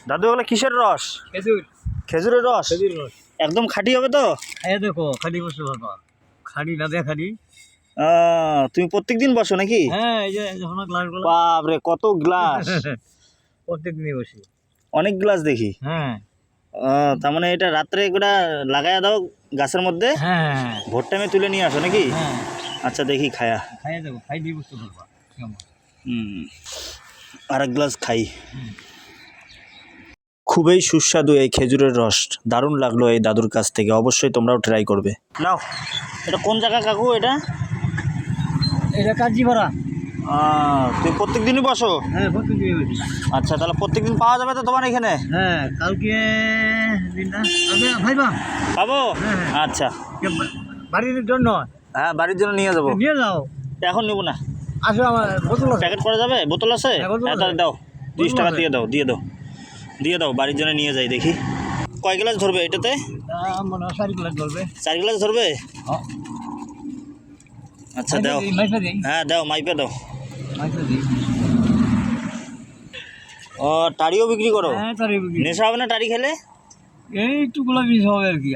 দাদু ওগুলো কিসের রস? খেজুর। খেজুরের রস? খেজুর রস একদম খাঁটি হবে তো? খাইয়ে দেখো, খাঁটি বসে বাবা, খাঁটি না দেয়া খাঁটি। তুমি প্রত্যেকদিন বসো নাকি? হ্যাঁ, এই যে যখন গ্লাস গুলো বাপরে কত গ্লাস! প্রত্যেক দিনই বসি। অনেক গ্লাস দেখি। হ্যাঁ তার মানে এটা রাত্রে গোটা লাগাইয়া দাও গাছের মধ্যে, হ্যাঁ ভোর টাইমে তুলে নিয়ে আসো নাকি? হ্যাঁ, আচ্ছা দেখি খায়া। খাইয়ে দেবো, খাই দিয়ে বুঝতে পারবা কেমন। আর এক গ্লাস খাই। খুবই সুস্বাদু এই খেজুরের রস, দারুণ লাগলো এই দাদুর কাছ থেকে, অবশ্যই তোমরাও ট্রাই করবে। নাও, এটা কোন জায়গা কাকু এটা? এটা কাঞ্জিপাড়া। তুমি প্রত্যেক দিনই বসো? হ্যাঁ, প্রত্যেক দিনই বসি। আচ্ছা, তাহলে প্রত্যেক দিন পাওয়া যাবে তো তোমার এখানে? হ্যাঁ, কালকে দিনটা ভাইবা পাবো? হ্যাঁ। আচ্ছা, বাড়ির জন্য। হ্যাঁ বাড়ির জন্য নিয়ে যাবো। নিয়ে যাও। এখন নেবো না, আসো, আমার বোতল আছে। প্যাকেট করা যাবে? বোতল আছে? হ্যাঁ, বোতল তাহলে আছে। দাও, 30 টাকা আছে। দিয়ে দাও, দিয়ে দাও, বাড়ির জন্য নিয়ে যাই। দেখি কয় গ্লাস ধরবে এটাতে? মনে হয় 4 গ্লাস ধরবে। 4 গ্লাস ধরবে? হ্যাঁ। আচ্ছা দাও। মাইপা দিই। হ্যাঁ দাও, মাইপে দাও। মাইপা দিই। টাড়িও বিক্রি করো? হ্যাঁ, তারই বিক্রি। নেশা হবে না টাড়ি খেলে? এইটুকুলো বিষ হবে আর কি,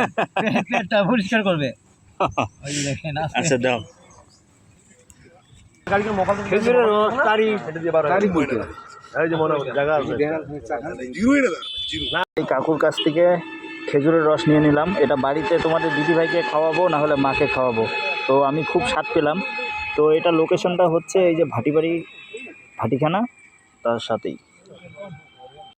পেটটা পরিষ্কার করবে। ওই যে দেখেন আছে। আচ্ছা দাও। খেজুরের রস, তারি বলতে এই কাকুর কাছ থেকে খেজুরের রস নিয়ে নিলাম, এটা বাড়িতে তোমাদের দিদিভাইকে খাওয়াবো, না হলে মাকে খাওয়াবো। তো আমি খুব স্বাদ পেলাম। তো এটা লোকেশনটা হচ্ছে এই যে ভাটিবাড়ি, ভাটিখানা তার সাথেই।